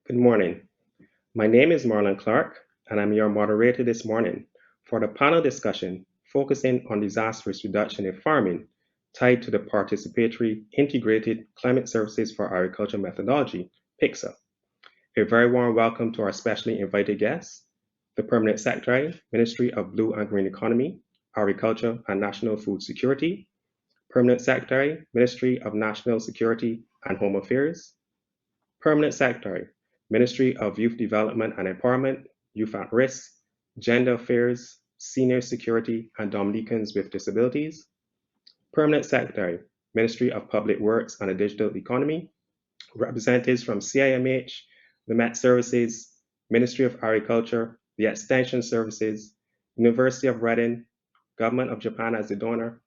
Good morning. My name is Marlon Clark, and I'm your moderator this morning for the panel discussion focusing on disaster risk reduction in farming tied to the Participatory Integrated Climate Services for Agriculture methodology, PICSA. A very warm welcome to our specially invited guests, the Permanent Secretary, Ministry of Blue and Green Economy, Agriculture and National Food Security, Permanent Secretary, Ministry of National Security and Home Affairs, Permanent Secretary, Ministry of Youth Development and Empowerment, Youth at Risk, Gender Affairs, Senior Security, and Dominicans with Disabilities. Permanent Secretary, Ministry of Public Works and the Digital Economy, representatives from CIMH, the Met Services, Ministry of Agriculture, the Extension Services, University of Reading, Government of Japan as the donor,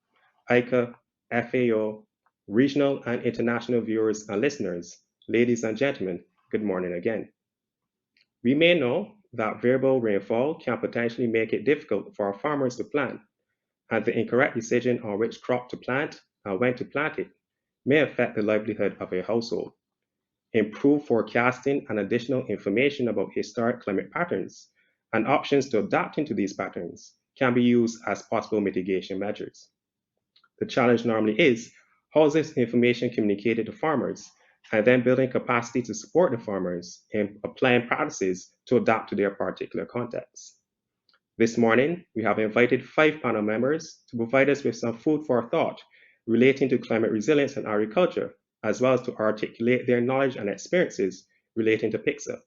ICA, FAO, regional and international viewers and listeners, ladies and gentlemen, good morning again. We may know that variable rainfall can potentially make it difficult for our farmers to plant, and the incorrect decision on which crop to plant and when to plant it may affect the livelihood of a household. Improved forecasting and additional information about historic climate patterns and options to adapt into these patterns can be used as possible mitigation measures. The challenge normally is how is this information communicated to farmers and then building capacity to support the farmers in applying practices to adapt to their particular context. This morning, we have invited 5 panel members to provide us with some food for thought relating to climate resilience and agriculture, as well as to articulate their knowledge and experiences relating to PICSA.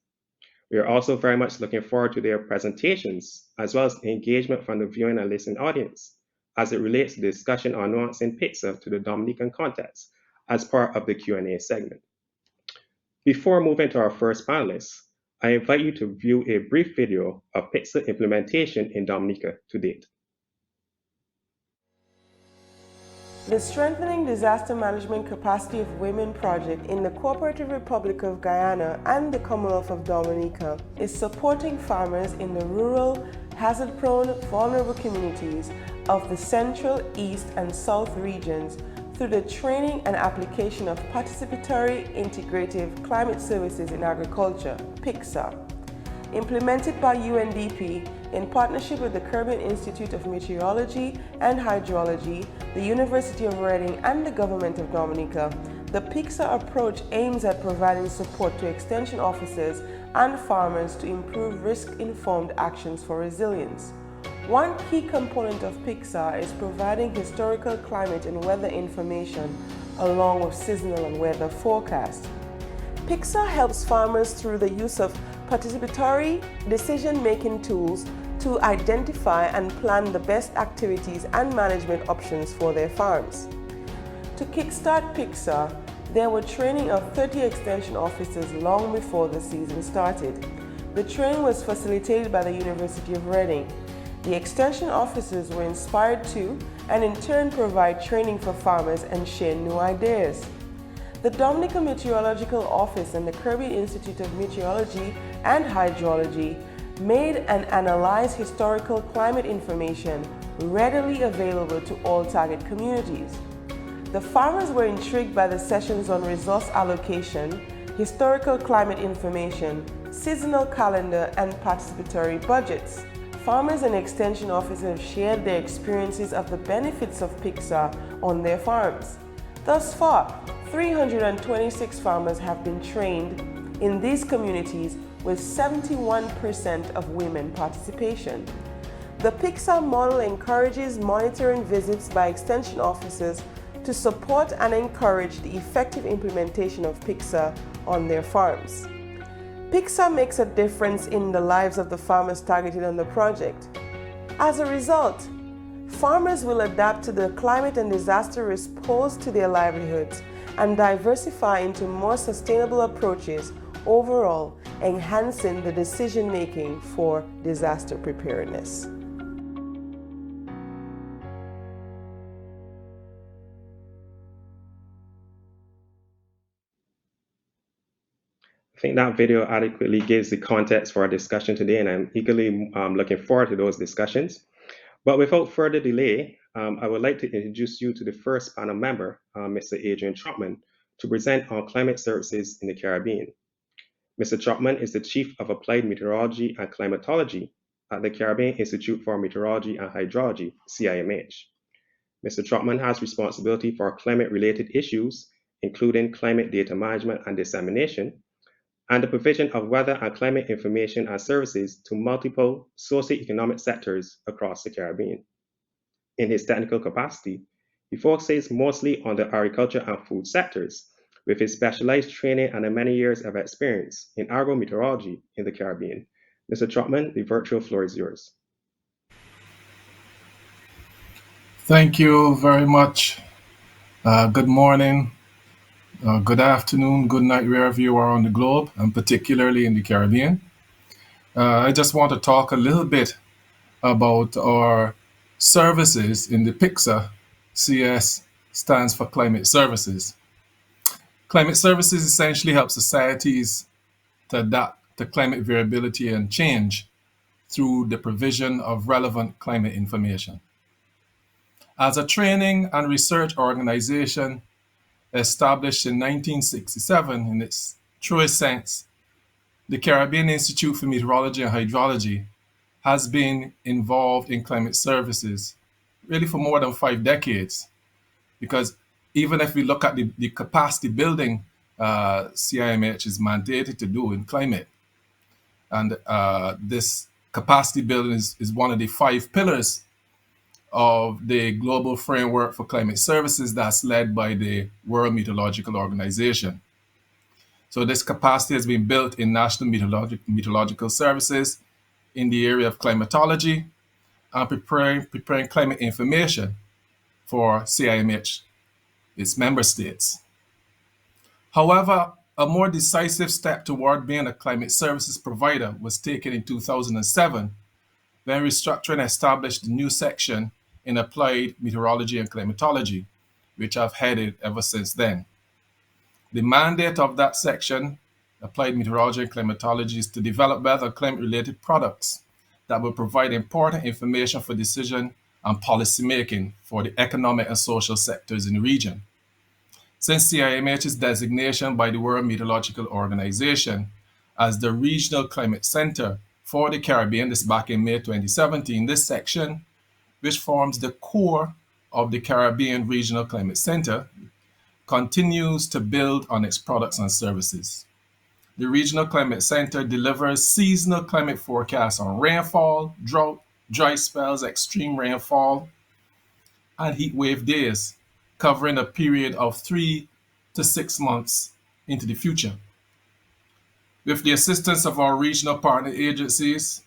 We are also very much looking forward to their presentations, as well as the engagement from the viewing and listening audience, as it relates to the discussion on nuancing PICSA to the Dominican context as part of the Q&A segment. Before moving to our first panelist, I invite you to view a brief video of PICSA implementation in Dominica to date. The Strengthening Disaster Management Capacity of Women project in the Cooperative Republic of Guyana and the Commonwealth of Dominica is supporting farmers in the rural, hazard-prone, vulnerable communities of the Central, East, and South regions through the training and application of Participatory Integrative Climate Services in Agriculture, PICSA, implemented by UNDP in partnership with the Carrette Institute of Meteorology and Hydrology, the University of Reading, and the Government of Dominica. The Pixar Approach aims at providing support to extension officers and farmers to improve risk-informed actions for resilience. One key component of Pixar is providing historical climate and weather information along with seasonal and weather forecasts. Pixar helps farmers through the use of participatory decision-making tools to identify and plan the best activities and management options for their farms. To kickstart Pixar, there were training of 30 extension officers long before the season started. The training was facilitated by the University of Reading. The extension officers were inspired to and in turn provide training for farmers and share new ideas. The Dominica Meteorological Office and the Carrette Institute of Meteorology and Hydrology made and analyzed historical climate information readily available to all target communities. The farmers were intrigued by the sessions on resource allocation, historical climate information, seasonal calendar, and participatory budgets. Farmers and extension officers shared their experiences of the benefits of Pixar on their farms. Thus far, 326 farmers have been trained in these communities with 71% of women participation. The Pixar model encourages monitoring visits by extension officers to support and encourage the effective implementation of Pixar on their farms. Pixar makes a difference in the lives of the farmers targeted on the project. As a result, farmers will adapt to the climate and disaster risk posed to their livelihoods and diversify into more sustainable approaches, overall enhancing the decision-making for disaster preparedness. I think that video adequately gives the context for our discussion today, and I'm eagerly looking forward to those discussions. But without further delay, I would like to introduce you to the first panel member, Mr. Adrian Trotman, to present on climate services in the Caribbean. Mr. Trotman is the Chief of Applied Meteorology and Climatology at the Caribbean Institute for Meteorology and Hydrology, CIMH. Mr. Trotman has responsibility for climate-related issues, including climate data management and dissemination, and the provision of weather and climate information and services to multiple socioeconomic sectors across the Caribbean. In his technical capacity, he focuses mostly on the agriculture and food sectors, with his specialized training and the many years of experience in agro-meteorology in the Caribbean. Mr. Trotman, the virtual floor is yours. Thank you very much. Good morning, good afternoon, good night, wherever you are on the globe, and particularly in the Caribbean. I just want to talk a little bit about our services in the PICSA. CS stands for Climate Services. Climate Services essentially help societies to adapt to climate variability and change through the provision of relevant climate information. As a training and research organization established in 1967 in its truest sense, the Caribbean Institute for Meteorology and Hydrology has been involved in climate services really for more than 5 decades. Because even if we look at the capacity building CIMH is mandated to do in climate, and this capacity building is one of the 5 pillars of the global framework for climate services that's led by the World Meteorological Organization. So this capacity has been built in national meteorological services in the area of climatology and preparing climate information for CIMH, its member states. However, a more decisive step toward being a climate services provider was taken in 2007 when restructuring established a new section in Applied Meteorology and Climatology, which I've headed ever since then. The mandate of that section, Applied Meteorology and Climatology, is to develop weather and climate-related products that will provide important information for decision and policy making for the economic and social sectors in the region. Since CIMH's designation by the World Meteorological Organization as the Regional Climate Center for the Caribbean, this back in May 2017, this section, which forms the core of the Caribbean Regional Climate Center, continues to build on its products and services. The Regional Climate Center delivers seasonal climate forecasts on rainfall, drought, dry spells, extreme rainfall, and heat wave days, covering a period of 3 to 6 months into the future. With the assistance of our regional partner agencies,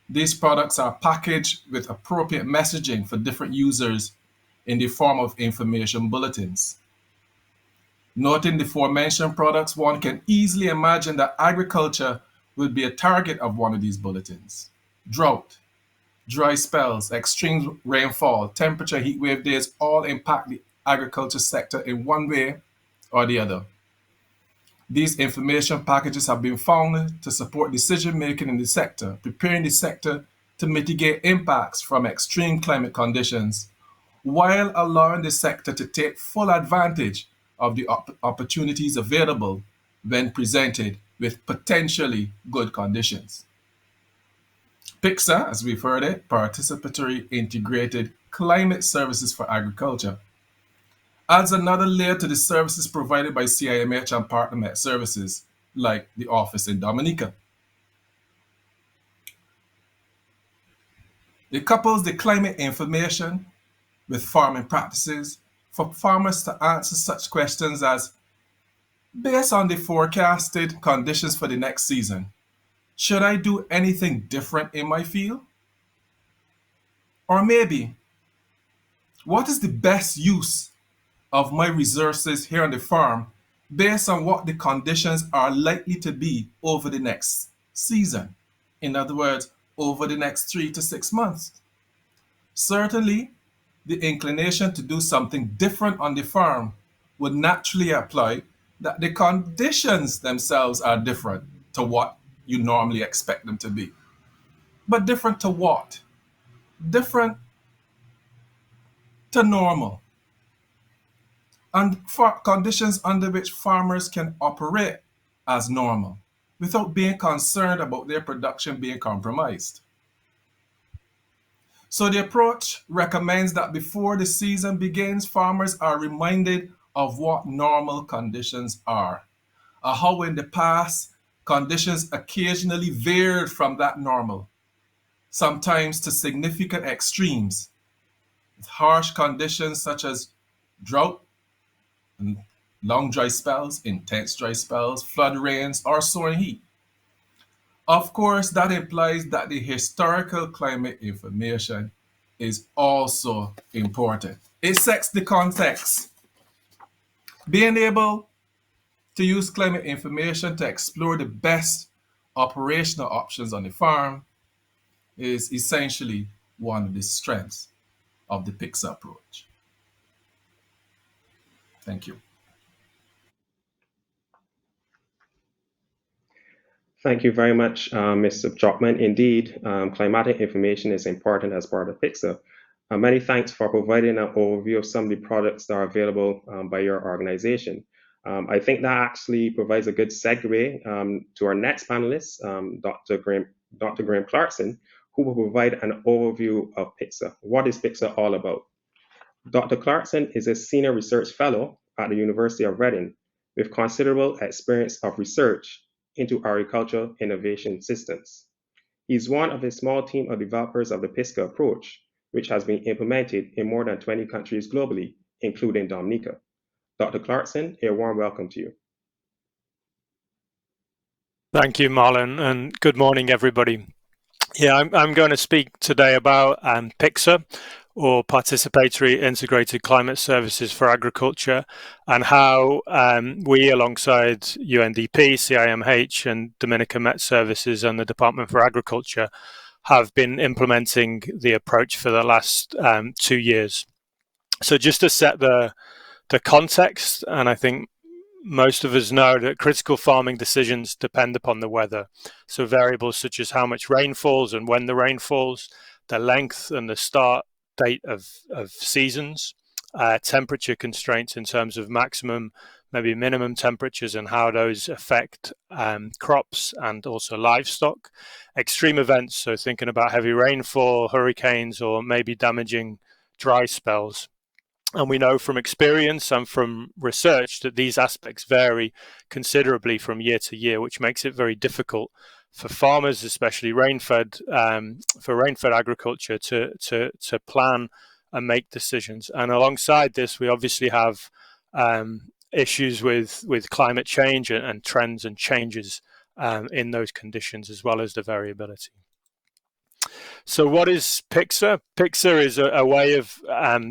these products are packaged with appropriate messaging for different users in the form of information bulletins. Noting the aforementioned products, one can easily imagine that agriculture will be a target of one of these bulletins. Drought, dry spells, extreme rainfall, temperature, heat wave days all impact the agriculture sector in one way or the other. These information packages have been found to support decision making in the sector, preparing the sector to mitigate impacts from extreme climate conditions, while allowing the sector to take full advantage of the opportunities available when presented with potentially good conditions. PICSA, as we've heard it, Participatory Integrated Climate Services for Agriculture, adds another layer to the services provided by CIMH and partner Met services, like the office in Dominica. It couples the climate information with farming practices for farmers to answer such questions as, based on the forecasted conditions for the next season, should I do anything different in my field? Or maybe, what is the best use of my resources here on the farm based on what the conditions are likely to be over the next season? In other words, over the next 3 to 6 months. Certainly, the inclination to do something different on the farm would naturally apply that the conditions themselves are different to what you normally expect them to be. But different to what? Different to normal. And for conditions under which farmers can operate as normal. without being concerned about their production being compromised. So the approach recommends that before the season begins, farmers are reminded of what normal conditions are, how in the past conditions occasionally veered from that normal, sometimes to significant extremes, with harsh conditions such as drought and long dry spells, intense dry spells, flood rains, or soaring heat. Of course, that implies that the historical climate information is also important. It sets the context. Being able to use climate information to explore the best operational options on the farm is essentially one of the strengths of the PICSA approach. Thank you. Thank you very much, Mr. Trotman. Indeed, climatic information is important as part of PICSA. Many thanks for providing an overview of some of the products that are available by your organization. I think that actually provides a good segue to our next panelist, Dr. Graham Clarkson, who will provide an overview of PICSA. What is PICSA all about? Dr. Clarkson is a senior research fellow at the University of Reading with considerable experience of research into agricultural innovation systems. He is one of a small team of developers of the Pixar Approach, which has been implemented in more than 20 countries globally, including Dominica. Dr. Clarkson, a warm welcome to you. Thank you, Marlon, and good morning, everybody. Yeah, I'm going to speak today about PICSA, or Participatory Integrated Climate Services for Agriculture, and how we, alongside UNDP, CIMH, and Dominican Met Services and the Department for Agriculture, have been implementing the approach for the last 2 years. So just to set the context, and I think most of us know that critical farming decisions depend upon the weather. So variables such as how much rain falls and when the rain falls, the length and the start date of seasons, temperature constraints in terms of maximum, maybe minimum temperatures and how those affect crops and also livestock, extreme events, so thinking about heavy rainfall, hurricanes, or maybe damaging dry spells. And we know from experience and from research that these aspects vary considerably from year to year, which makes it very difficult for farmers, especially rain-fed agriculture, to plan and make decisions. And alongside this, we obviously have issues with climate change and trends and changes in those conditions, as well as the variability. So what is PICSA? PICSA is a way of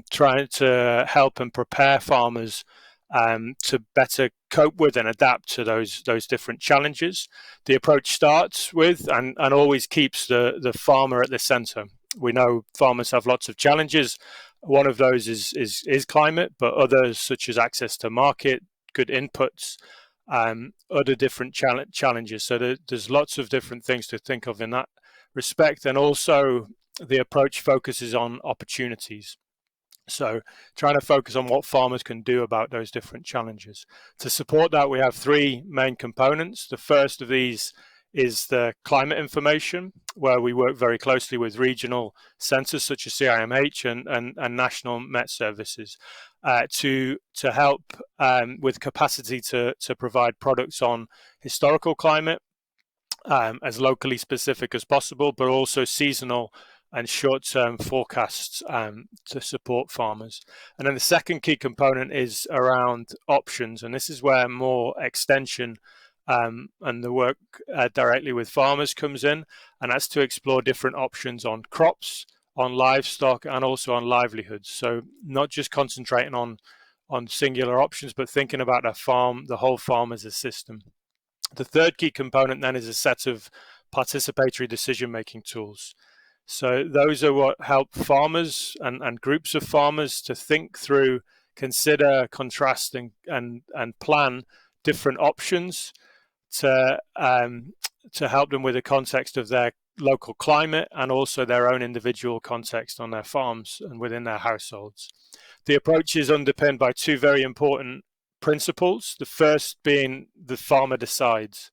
trying to help and prepare farmers to better cope with and adapt to those different challenges. The approach starts with and always keeps the farmer at the center. We know farmers have lots of challenges. One of those is climate, but others such as access to market, good inputs, other different challenges. So there's lots of different things to think of in that respect, and also the approach focuses on opportunities. So trying to focus on what farmers can do about those different challenges. To support that, we have three main components. The first of these is the climate information, where we work very closely with regional centres such as CIMH and national Met services to help with capacity to provide products on historical climate, as locally specific as possible, but also seasonal and short-term forecasts to support farmers. And then the second key component is around options, and this is where more extension and the work directly with farmers comes in, and that's to explore different options on crops, on livestock, and also on livelihoods. So not just concentrating on singular options, but thinking about the whole farm as a system. The third key component then is a set of participatory decision-making tools. So those are what help farmers and groups of farmers to think through, consider, contrast, and plan different options to help them with the context of their local climate and also their own individual context on their farms and within their households. The approach is underpinned by two very important principles. The first being the farmer decides.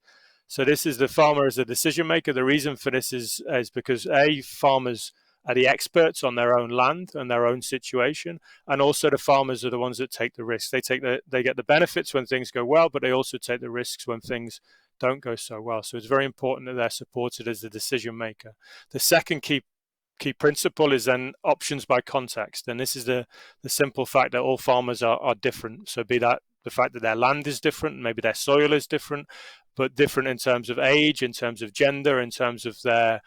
So this is the farmer as a decision maker. The reason for this is because farmers are the experts on their own land and their own situation, and also the farmers are the ones that take the risks. They get the benefits when things go well, but they also take the risks when things don't go so well. So it's very important that they're supported as the decision maker. The second key principle is then options by context, and this is the simple fact that all farmers are different. So be that the fact that their land is different, maybe their soil is different, but different in terms of age, in terms of gender, in terms of their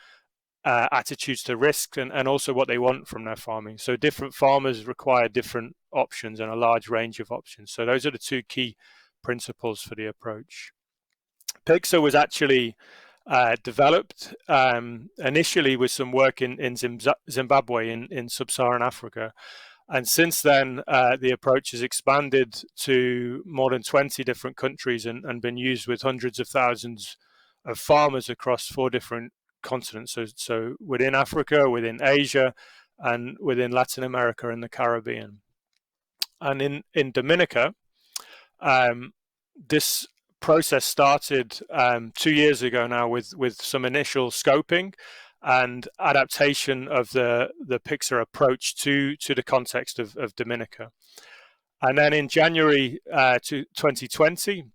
attitudes to risk, and also what they want from their farming. So different farmers require different options and a large range of options. So those are the two key principles for the approach. PICSA was actually developed initially with some work in Zimbabwe in sub-Saharan Africa. And since then, the approach has expanded to more than 20 different countries and been used with hundreds of thousands of farmers across 4 different continents. So within Africa, within Asia, and within Latin America and the Caribbean. And in Dominica, this process started 2 years ago now with some initial scoping and adaptation of the Pixar approach to the context of Dominica. And then in January 2020,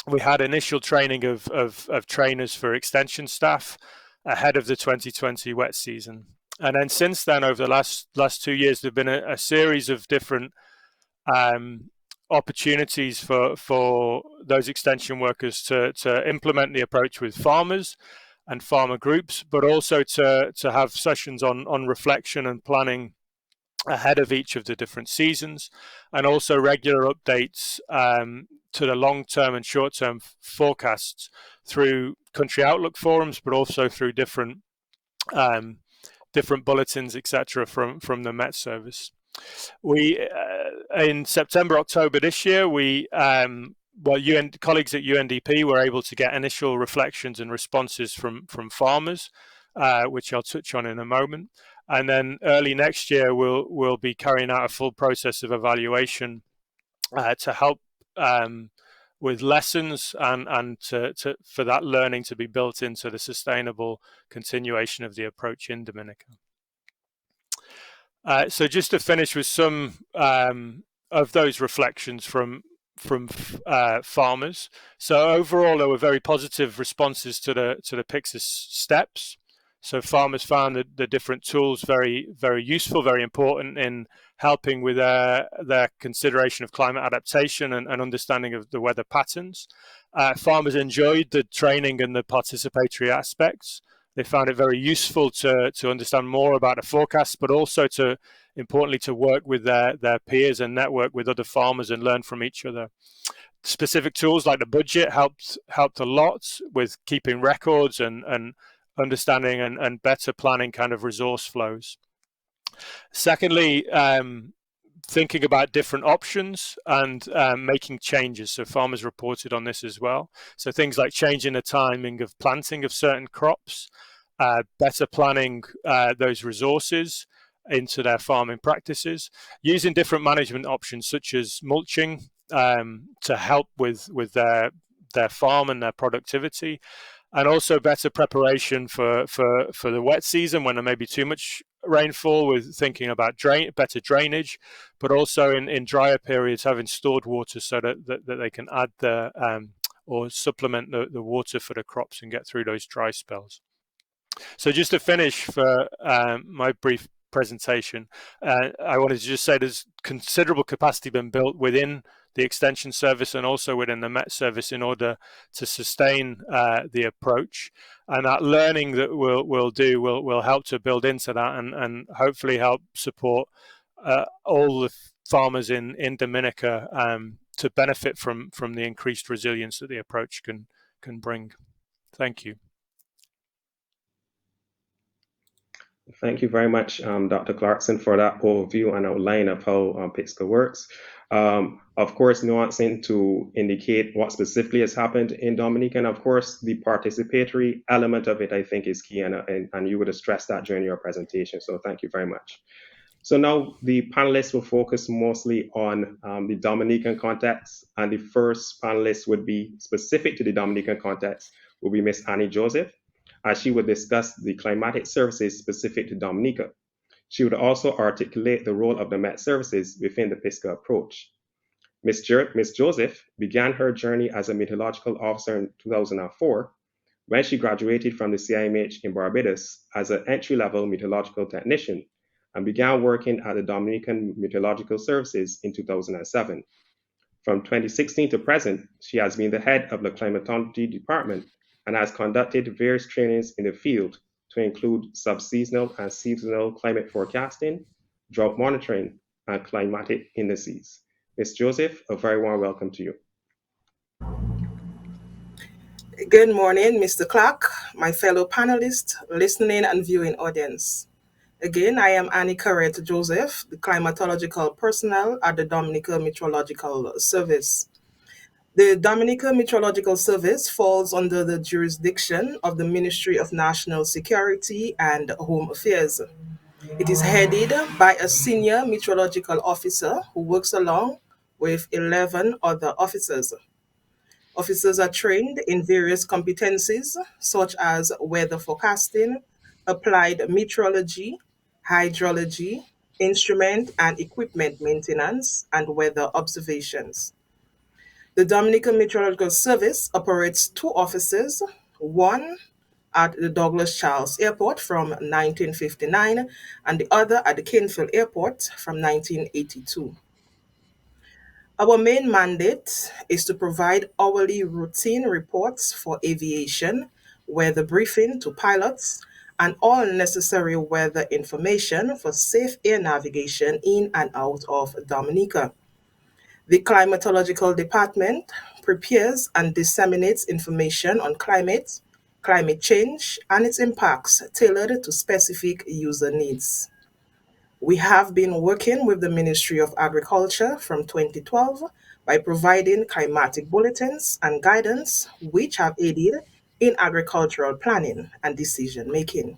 we had initial training of trainers for extension staff ahead of the 2020 wet season. And then since then, over the last 2 years, there have been a series of different opportunities for those extension workers to implement the approach with farmers and farmer groups, but also to have sessions on reflection and planning ahead of each of the different seasons, and also regular updates to the long-term and short-term forecasts through country outlook forums, but also through different bulletins, etc., from the Met Service. We in September, October this year, colleagues at UNDP were able to get initial reflections and responses from farmers, which I'll touch on in a moment. And then early next year, we'll be carrying out a full process of evaluation to help with lessons and for that learning to be built into the sustainable continuation of the approach in Dominica. So just to finish with some of those reflections from farmers. So overall, there were very positive responses to the PICSA steps. So farmers found the different tools very, very useful, very important in helping with their consideration of climate adaptation and understanding of the weather patterns. Farmers enjoyed the training and the participatory aspects. They found it very useful to understand more about the forecast, but also importantly to work with their peers and network with other farmers and learn from each other. Specific tools like the budget helped a lot with keeping records and understanding and better planning kind of resource flows. Secondly, thinking about different options and making changes. So farmers reported on this as well. So things like changing the timing of planting of certain crops, better planning those resources into their farming practices, using different management options such as mulching to help with their farm and their productivity, and also better preparation for the wet season when there may be too much rainfall, with thinking about better drainage, but also in drier periods having stored water so that they can add or supplement the water for the crops and get through those dry spells. So just to finish for my brief presentation, I wanted to just say there's considerable capacity been built within the Extension Service and also within the Met Service in order to sustain the approach. And that learning that we'll do will help to build into that and hopefully help support all the farmers in Dominica to benefit from the increased resilience that the approach can bring. Thank you. Thank you very much, Dr. Clarkson, for that overview and outline of how PICSA works. Of course, nuancing to indicate what specifically has happened in Dominica, and of course, the participatory element of it, I think, is key, and you would have stressed that during your presentation, so thank you very much. So now the panelists will focus mostly on the Dominican context, and the first panelist would be specific to the Dominican context, will be Ms. Annie Joseph, as she would discuss the climatic services specific to Dominica. She would also articulate the role of the Met services within the PICSA approach. Ms. Joseph began her journey as a meteorological officer in 2004 when she graduated from the CIMH in Barbados as an entry-level meteorological technician and began working at the Dominican Meteorological Services in 2007. From 2016 to present, she has been the head of the climatology department and has conducted various trainings in the field to include subseasonal and seasonal climate forecasting, drought monitoring, and climatic indices. Ms. Joseph, a very warm welcome to you. Good morning, Mr. Clark, my fellow panelists, listening and viewing audience. Again, I am Annie Carrette Joseph, the climatological personnel at the Dominica Meteorological Service. The Dominica Meteorological Service falls under the jurisdiction of the Ministry of National Security and Home Affairs. It is headed by a senior meteorological officer who works along with 11 other officers. Officers are trained in various competencies such as weather forecasting, applied meteorology, hydrology, instrument and equipment maintenance, and weather observations. The Dominican Meteorological Service operates two offices, one at the Douglas Charles Airport from 1959 and the other at the Kingsfield Airport from 1982. Our main mandate is to provide hourly routine reports for aviation, weather briefing to pilots, and all necessary weather information for safe air navigation in and out of Dominica. The Climatological Department prepares and disseminates information on climate, climate change, and its impacts tailored to specific user needs. We have been working with the Ministry of Agriculture from 2012 by providing climatic bulletins and guidance which have aided in agricultural planning and decision making.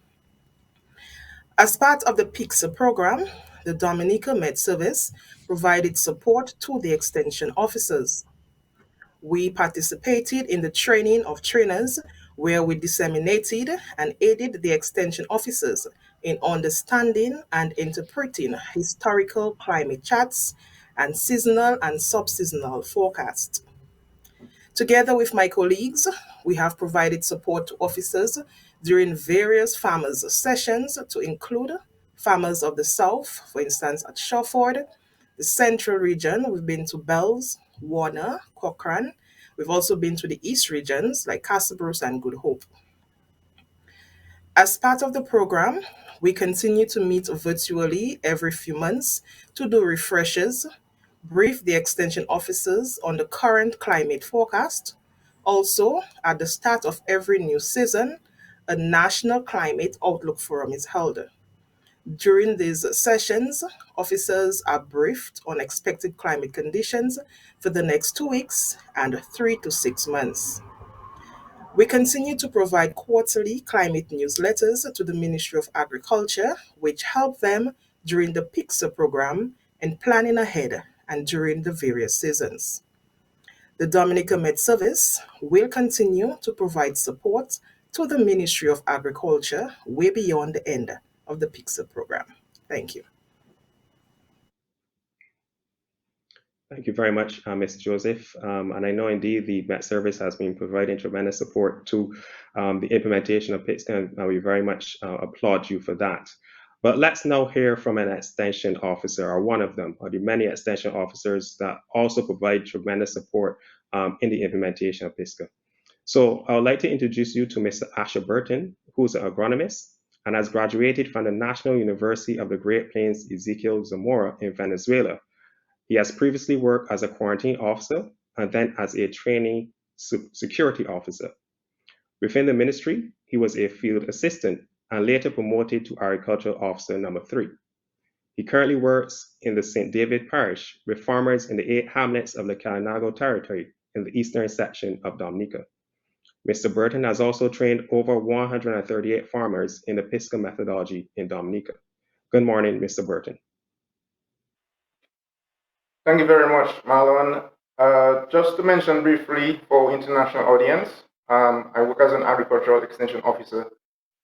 As part of the PICSA program, the Dominica Met Service provided support to the extension officers. We participated in the training of trainers where we disseminated and aided the extension officers in understanding and interpreting historical climate charts and seasonal and subseasonal forecasts. Together with my colleagues, we have provided support to officers during various farmers' sessions to include farmers of the South, for instance at Shawford, the Central region, we've been to Bells, Warner, Cochrane. We've also been to the East regions like Castlebrooks and Good Hope. As part of the program, we continue to meet virtually every few months to do refreshers, brief the extension officers on the current climate forecast. Also, at the start of every new season, a National Climate Outlook Forum is held. During these sessions, officers are briefed on expected climate conditions for the next 2 weeks and 3 to 6 months. We continue to provide quarterly climate newsletters to the Ministry of Agriculture, which help them during the PICSA program in planning ahead and during the various seasons. The Dominica Met Service will continue to provide support to the Ministry of Agriculture way beyond the end of the PICSA program. Thank you. Thank you very much, Ms. Joseph. And I know indeed the Met Service has been providing tremendous support to the implementation of PICSA, and we very much applaud you for that. But let's now hear from an extension officer, or one of them, or the many extension officers that also provide tremendous support in the implementation of PICSA. So I would like to introduce you to Mr. Asher Burton, who's an agronomist and has graduated from the National University of the Great Plains Ezequiel Zamora in Venezuela. He has previously worked as a quarantine officer and then as a training security officer. Within the ministry, he was a field assistant and later promoted to agricultural officer number 3. He currently works in the St. David Parish with farmers in the 8 hamlets of the Calinago territory in the eastern section of Dominica. Mr. Burton has also trained over 138 farmers in the PICSA methodology in Dominica. Good morning, Mr. Burton. Thank you very much, Marlon. Just to mention briefly for international audience, I work as an agricultural extension officer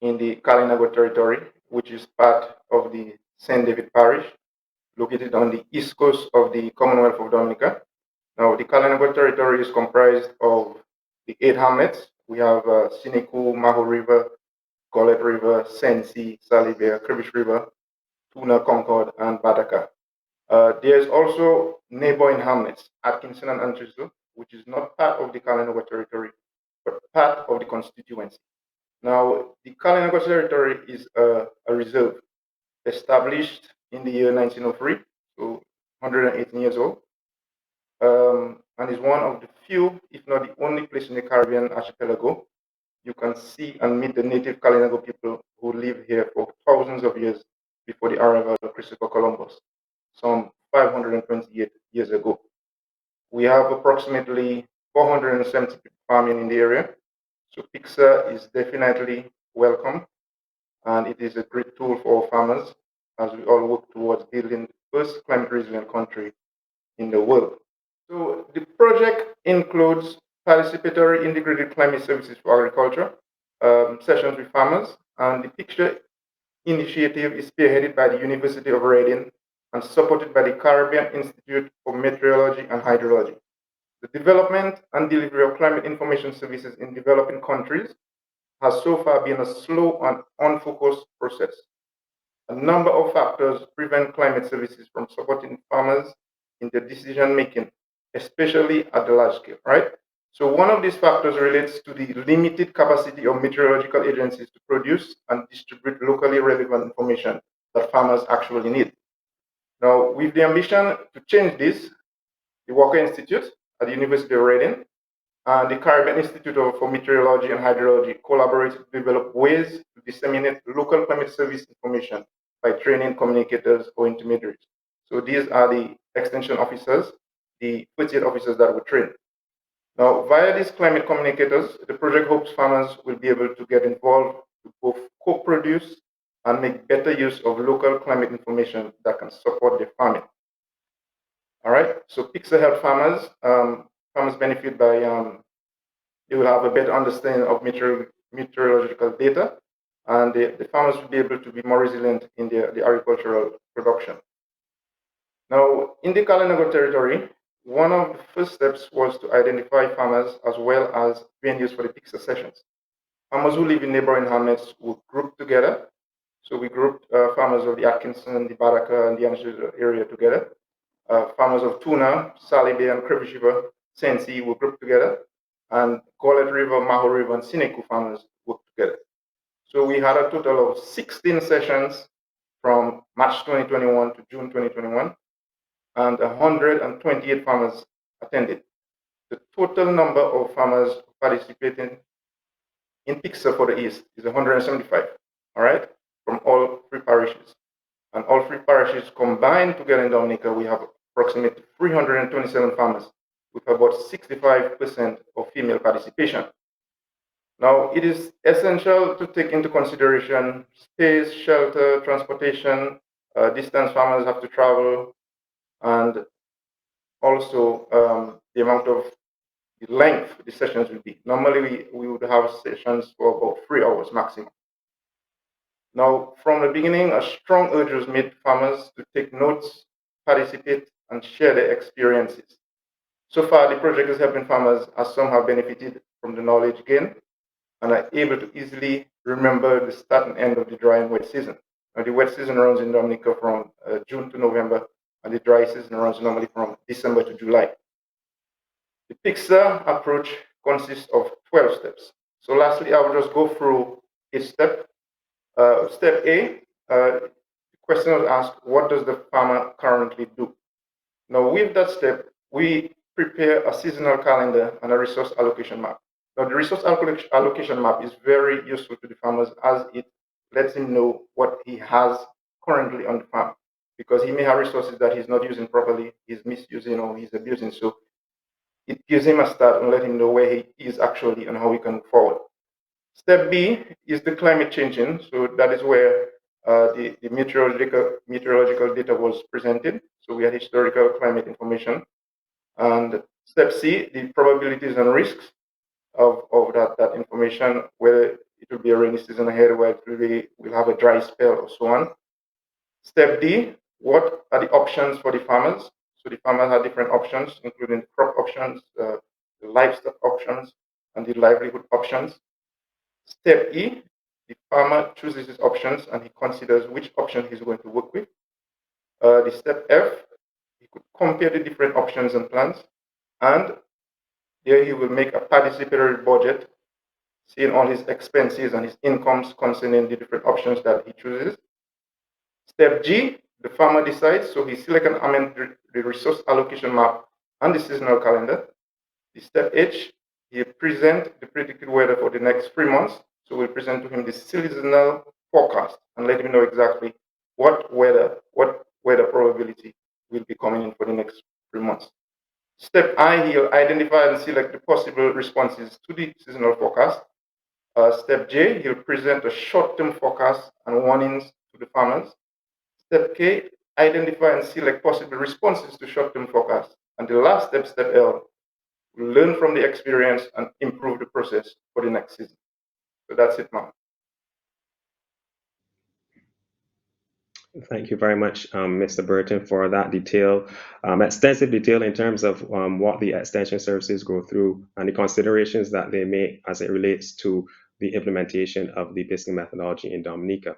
in the Kalinago territory, which is part of the St. David Parish, located on the east coast of the Commonwealth of Dominica. Now, the Kalinago territory is comprised of the 8 hamlets. We have Sineku, Maho River, Gollet River, Sensi, Salibia, Kribish River, Tuna, Concord, and Bataka. There's also neighboring hamlets, Atkinson and Antrizo, which is not part of the Kalinago territory, but part of the constituency. Now, the Kalinago territory is a reserve established in the year 1903, so 118 years old, and is one of the few, if not the only place in the Caribbean archipelago you can see and meet the native Kalinago people who lived here for thousands of years before the arrival of Christopher Columbus, some 528 years ago. We have approximately 470 people farming in the area, so PICSA is definitely welcome, and it is a great tool for our farmers as we all work towards building the first climate resilient country in the world. So the project includes participatory integrated climate services for agriculture, sessions with farmers, and the PICSA initiative is spearheaded by the University of Reading and supported by the Caribbean Institute for Meteorology and Hydrology. The development and delivery of climate information services in developing countries has so far been a slow and unfocused process. A number of factors prevent climate services from supporting farmers in their decision making, especially at the large scale, right? So one of these factors relates to the limited capacity of meteorological agencies to produce and distribute locally relevant information that farmers actually need. Now, with the ambition to change this, the Walker Institute at the University of Reading and the Caribbean Institute for Meteorology and Hydrology collaborate to develop ways to disseminate local climate service information by training communicators or intermediaries. So these are the extension officers, the 48 officers that we train. Now, via these climate communicators, the project hopes farmers will be able to get involved to both co-produce and make better use of local climate information that can support their farming. All right, so PICSA help farmers. Farmers benefit by, they will have a better understanding of meteorological data, and the farmers will be able to be more resilient in the agricultural production. Now, in the Kalinago territory, one of the first steps was to identify farmers as well as venues for the PICSA sessions. Farmers who live in neighboring hamlets were grouped together. So we grouped farmers of the Atkinson, the Baraka, and the Anjou area together. Farmers of Tuna, Salibe, and Kribish River, Sensi were grouped together. And Gollet River, Maho River, and Sineku farmers worked together. So we had a total of 16 sessions from March 2021 to June 2021. And 128 farmers attended. The total number of farmers participating in PICSA for the East is 175, all right, from all 3 parishes. And all 3 parishes combined together in Dominica, we have approximately 327 farmers with about 65% of female participation. Now, it is essential to take into consideration space, shelter, transportation, distance farmers have to travel, and also the amount of the length the sessions will be. Normally, we would have sessions for about 3 hours maximum. Now, from the beginning, a strong urge was made to farmers to take notes, participate, and share their experiences. So far, the project is helping farmers as some have benefited from the knowledge gained and are able to easily remember the start and end of the dry and wet season. Now, the wet season runs in Dominica from June to November, and the dry season runs normally from December to July. The Pixar approach consists of 12 steps. So lastly, I will just go through each step. Step A, the question was asked, what does the farmer currently do? Now, with that step, we prepare a seasonal calendar and a resource allocation map. Now, the resource allocation map is very useful to the farmers as it lets him know what he has currently on the farm, because he may have resources that he's not using properly, he's misusing or he's abusing. So it gives him a start and let him know where he is actually and how he can move forward. Step B is the climate changing. So that is where the meteorological data was presented. So we had historical climate information. And step C, the probabilities and risks. of that information, whether it will be a rainy season ahead, where we'll have a dry spell or so on. Step D, what are the options for the farmers? So the farmers have different options, including crop options, the livestock options, and the livelihood options. Step E, the farmer chooses his options and he considers which option he's going to work with. The step F, he could compare the different options and plans, and there he will make a participatory budget, seeing all his expenses and his incomes concerning the different options that he chooses. Step G, the farmer decides, so he selects and amends the resource allocation map and the seasonal calendar. The step H, he presents the predicted weather for the next 3 months. So we'll present to him the seasonal forecast and let him know exactly what weather probability will be coming in for the next 3 months. Step I, he'll identify and select the possible responses to the seasonal forecast. Step J, he'll present a short-term forecast and warnings to the farmers. Step K, identify and select possible responses to short-term forecasts. And the last step, step L, we'll learn from the experience and improve the process for the next season. So that's it, ma'am. Thank you very much, Mr. Burton, for that extensive detail in terms of what the extension services go through and the considerations that they make as it relates to the implementation of the Biscombe methodology in Dominica.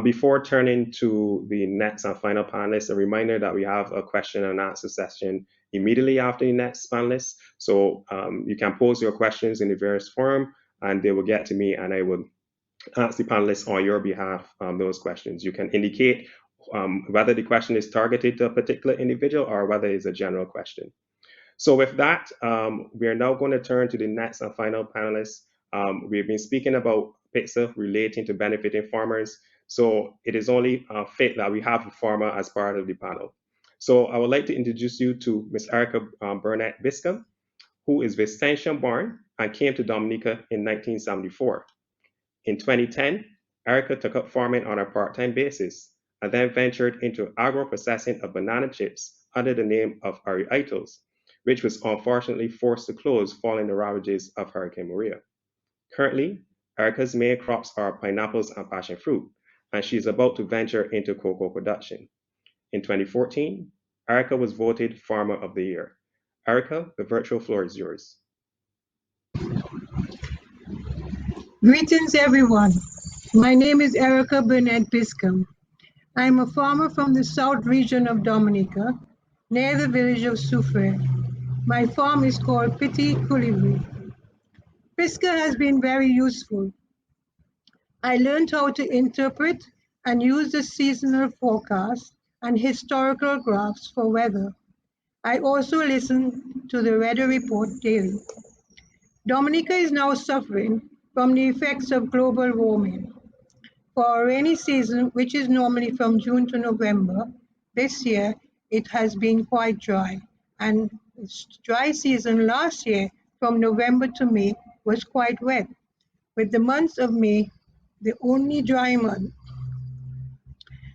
Before turning to the next and final panelist, a reminder that we have a question and answer session immediately after the next panelist. So you can pose your questions in the various forum and they will get to me and I will ask the panelists on your behalf those questions. You can indicate whether the question is targeted to a particular individual or whether it's a general question. So with that, we are now going to turn to the next and final panelist. We've been speaking about PICSA relating to benefiting farmers. So it is only fit that we have a farmer as part of the panel. So I would like to introduce you to Ms. Erica Burnett Biscombe, who is Vicentia born and came to Dominica in 1974. In 2010, Erica took up farming on a part-time basis and then ventured into agro-processing of banana chips under the name of Untitled, which was unfortunately forced to close following the ravages of Hurricane Maria. Currently, Erica's main crops are pineapples and passion fruit, and she is about to venture into cocoa production. In 2014, Erica was voted Farmer of the Year. Erica, the virtual floor is yours. Greetings, everyone. My name is Erica Burnett Biscombe. I am a farmer from the south region of Dominica, near the village of Soufrière. My farm is called Petit Coulivré. PICSA has been very useful. I learned how to interpret and use the seasonal forecast and historical graphs for weather. I also listen to the weather report daily. Dominica is now suffering from the effects of global warming. For a rainy season, which is normally from June to November, this year it has been quite dry. And dry season last year from November to May was quite wet, with the month of May the only dry month.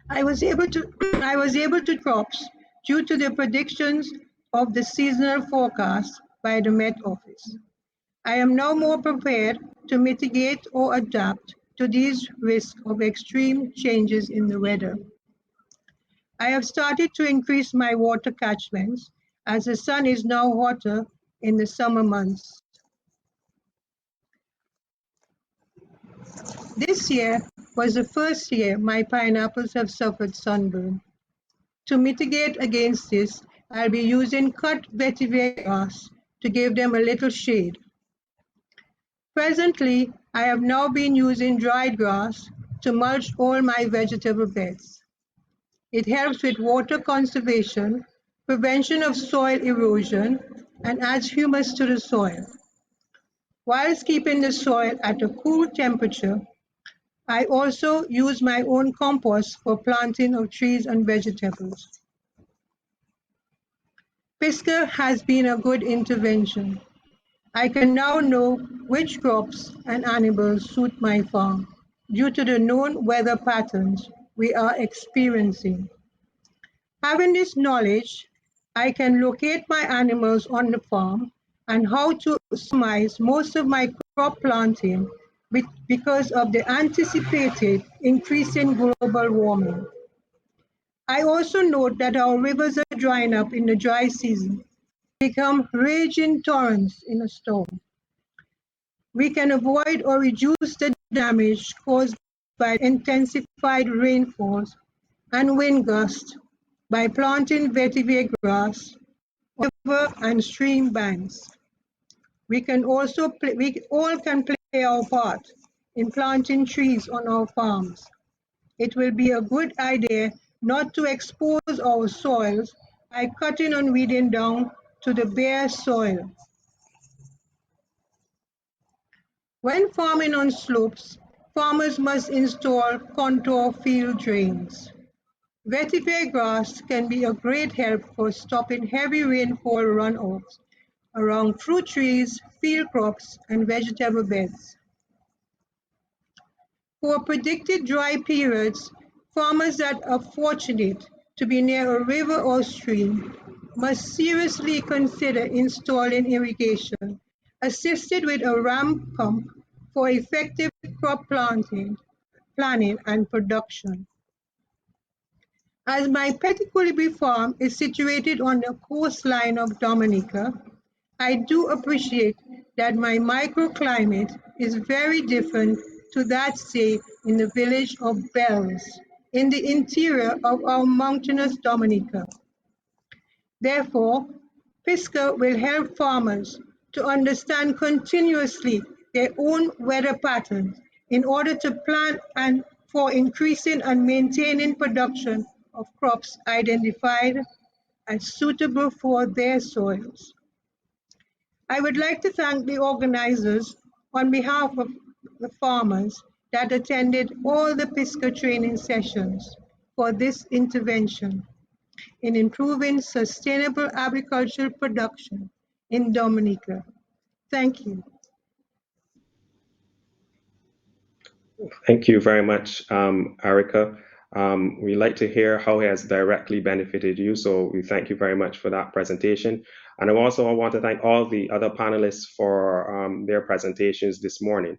I was able to crops due to the predictions of the seasonal forecast by the Met Office. I am now more prepared to mitigate or adapt to these risks of extreme changes in the weather. I have started to increase my water catchments as the sun is now hotter in the summer months. This year was the first year my pineapples have suffered sunburn. To mitigate against this, I'll be using cut vetiver grass to give them a little shade. Presently, I have now been using dried grass to mulch all my vegetable beds. It helps with water conservation, prevention of soil erosion, and adds humus to the soil. Whilst keeping the soil at a cool temperature, I also use my own compost for planting of trees and vegetables. PICSA has been a good intervention. I can now know which crops and animals suit my farm due to the known weather patterns we are experiencing. Having this knowledge, I can locate my animals on the farm and how to optimize most of my crop planting because of the anticipated increase in global warming. I also note that our rivers are drying up in the dry season, become raging torrents in a storm. We can avoid or reduce the damage caused by intensified rainfalls and wind gusts by planting vetiver grass on river and stream banks. We all can play our part in planting trees on our farms. It will be a good idea not to expose our soils by cutting and weeding down to the bare soil. When farming on slopes, farmers must install contour field drains. Vetiver grass can be a great help for stopping heavy rainfall runoffs around fruit trees, field crops, and vegetable beds. For predicted dry periods, farmers that are fortunate to be near a river or stream must seriously consider installing irrigation, assisted with a ram pump for effective crop planting, planning and production. As my Petticoolibri farm is situated on the coastline of Dominica, I do appreciate that my microclimate is very different to that, say, in the village of Bells, in the interior of our mountainous Dominica. Therefore, PICSA will help farmers to understand continuously their own weather patterns in order to plan and for increasing and maintaining production of crops identified as suitable for their soils. I would like to thank the organizers on behalf of the farmers that attended all the PICSA training sessions for this intervention in improving sustainable agricultural production in Dominica. Thank you. Thank you very much, Erica. We like to hear how it has directly benefited you, so we thank you very much for that presentation. And I also want to thank all the other panelists for their presentations this morning.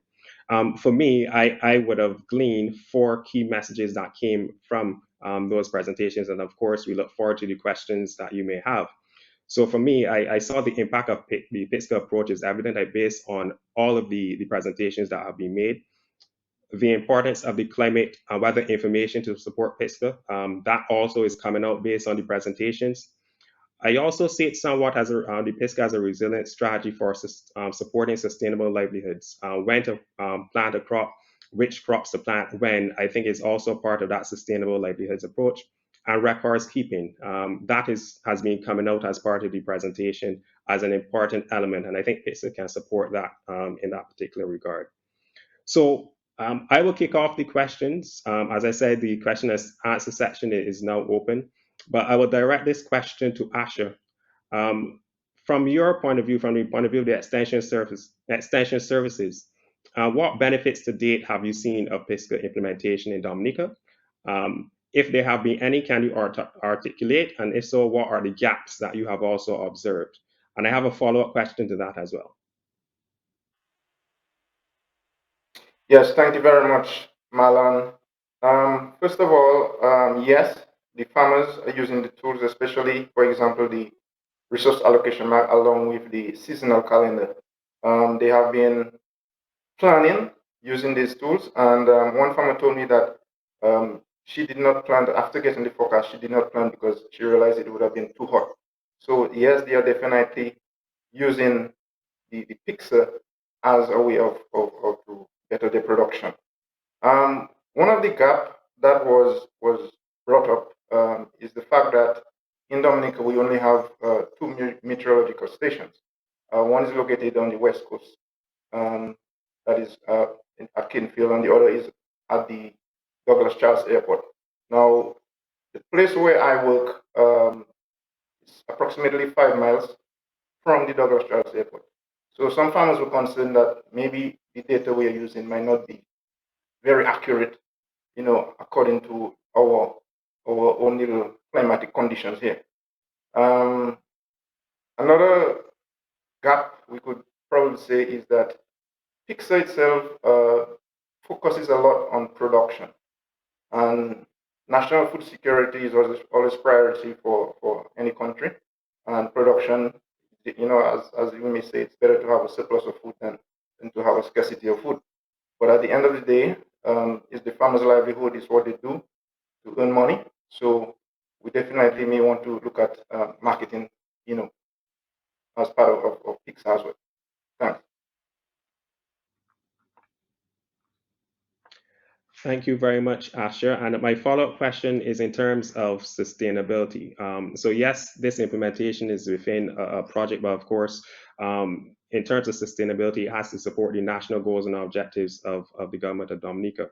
For me, I would have gleaned 4 key messages that came from those presentations, and of course, we look forward to the questions that you may have. So for me, I saw the impact of the PICSA approach is evident based on all of the presentations that have been made. The importance of the climate and weather information to support PICSA, that also is coming out based on the presentations. I also see it somewhat as the PICSA as a resilient strategy for supporting sustainable livelihoods. When to plant a crop, which crops to plant when, I think is also part of that sustainable livelihoods approach. And records keeping, that has been coming out as part of the presentation as an important element. And I think PICSA can support that in that particular regard. So I will kick off the questions. As I said, the question and answer section is now open, but I will direct this question to Asha. From your point of view, from the point of view of the extension services, what benefits to date have you seen of PICSA implementation in Dominica? If there have been any, can you articulate? And if so, what are the gaps that you have also observed? And I have a follow-up question to that as well. Yes, thank you very much, Marlon. First of all, yes, the farmers are using the tools, especially, for example, the resource allocation map along with the seasonal calendar. They have been planning using these tools, and one farmer told me that she did not plant after getting the forecast. She did not plant because she realized it would have been too hot. So yes, they are definitely using the PICSA as a way of to better the production. One of the gaps that was brought up is the fact that in Dominica we only have 2 meteorological stations. One is located on the west coast, that is at Kinfield, and the other is at the Douglas Charles Airport. Now, the place where I work is approximately 5 miles from the Douglas Charles Airport. So some farmers were concerned that maybe the data we are using might not be very accurate, according to our own little climatic conditions here. Another gap we could probably say is that PICSA itself focuses a lot on production, and national food security is always priority for any country. And production, as you may say, it's better to have a surplus of food than to have a scarcity of food. But at the end of the day, it's the farmer's livelihood is what they do to earn money. So we definitely may want to look at marketing, as part of PICSA as well. Thanks. Thank you very much, Asher. And my follow-up question is in terms of sustainability. So yes, this implementation is within a project, but of course, in terms of sustainability, it has to support the national goals and objectives of the government of Dominica.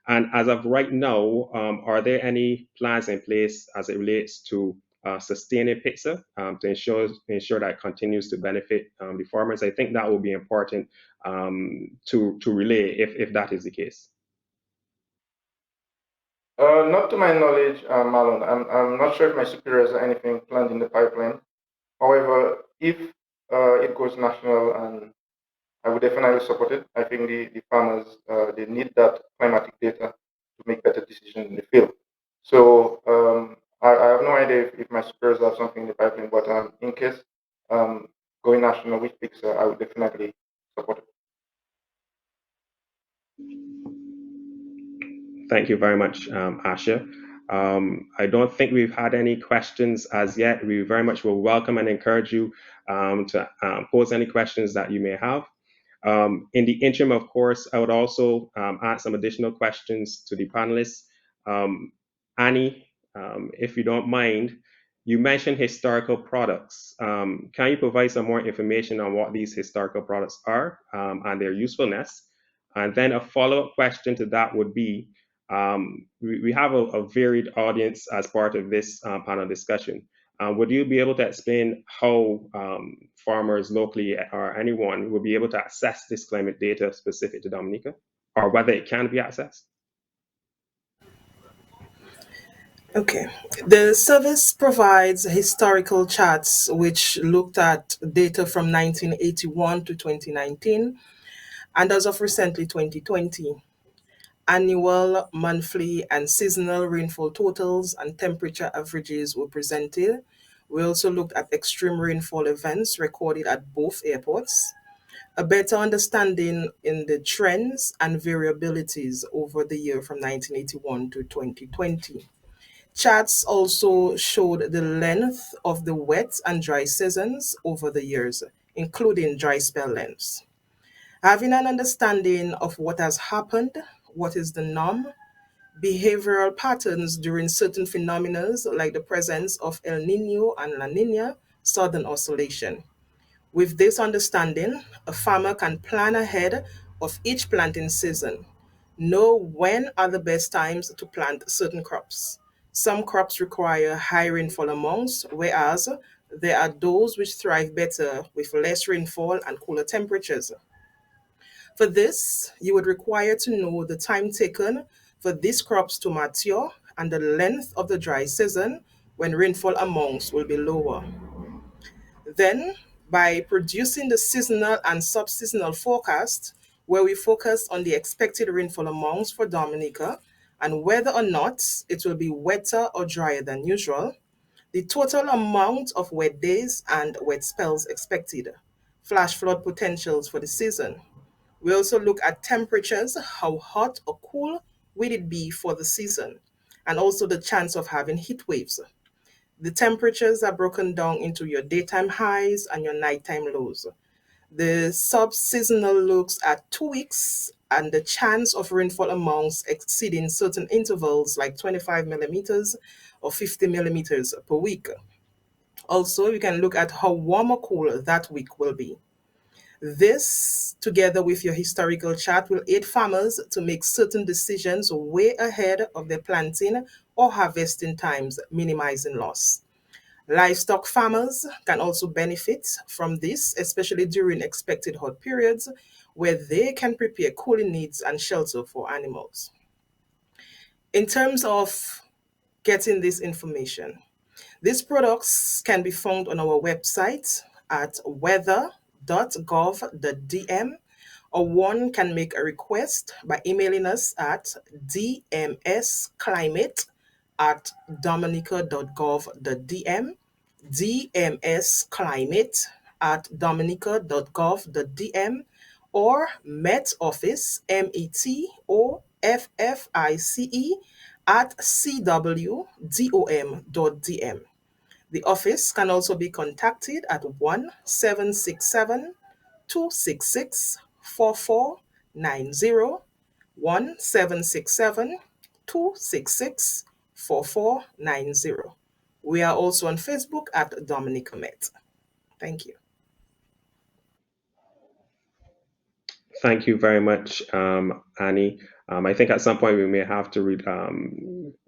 And as of right now, are there any plans in place as it relates to sustaining PICSA to ensure that it continues to benefit the farmers? I think that will be important to relay if that is the case. Not to my knowledge, Marlon. I'm not sure if my superiors have anything planned in the pipeline. However, if it goes national, and I would definitely support it. I think the farmers they need that climatic data to make better decisions in the field. So I have no idea if my superiors have something in the pipeline, but in case going national with Pixar, I would definitely support it. Thank you very much, Asha. I don't think we've had any questions as yet. We very much will welcome and encourage you to pose any questions that you may have. In the interim, of course, I would also add some additional questions to the panelists. Annie, if you don't mind, you mentioned historical products. Can you provide some more information on what these historical products are and their usefulness? And then a follow-up question to that would be, we have a varied audience as part of this panel discussion. Would you be able to explain how farmers locally or anyone will be able to access this climate data specific to Dominica, or whether it can be accessed? Okay. The service provides historical charts which looked at data from 1981 to 2019 and as of recently 2020. Annual, monthly, and seasonal rainfall totals and temperature averages were presented. We also looked at extreme rainfall events recorded at both airports, a better understanding in the trends and variabilities over the year from 1981 to 2020. Charts also showed the length of the wet and dry seasons over the years, including dry spell lengths. Having an understanding of what has happened, what is the norm, behavioral patterns during certain phenomena like the presence of El Nino and La Nina, southern oscillation. With this understanding, a farmer can plan ahead of each planting season, know when are the best times to plant certain crops. Some crops require high rainfall amounts, whereas there are those which thrive better with less rainfall and cooler temperatures. For this, you would require to know the time taken for these crops to mature and the length of the dry season when rainfall amounts will be lower. Then, by producing the seasonal and subseasonal forecast, where we focus on the expected rainfall amounts for Dominica and whether or not it will be wetter or drier than usual, the total amount of wet days and wet spells expected, flash flood potentials for the season. We also look at temperatures, how hot or cool will it be for the season, and also the chance of having heat waves. The temperatures are broken down into your daytime highs and your nighttime lows. The sub-seasonal looks at 2 weeks and the chance of rainfall amounts exceeding certain intervals like 25 millimeters or 50 millimeters per week. Also, you can look at how warm or cool that week will be. This, together with your historical chart, will aid farmers to make certain decisions way ahead of their planting or harvesting times, minimizing loss. Livestock farmers can also benefit from this, especially during expected hot periods, where they can prepare cooling needs and shelter for animals. In terms of getting this information, these products can be found on our website at weather.dominica.gov dmsclimate.gov.dm, or one can make a request by emailing us at dmsclimate@dominica.gov.dm, dmsclimate@dominica.gov.dm, or Met Office, METOFFICE, at cwdom.dm. The office can also be contacted at 1767 266 4490, 1767 266 4490. We are also on Facebook at Dominica Met. Thank you. Thank you very much, Annie. I think at some point we may have to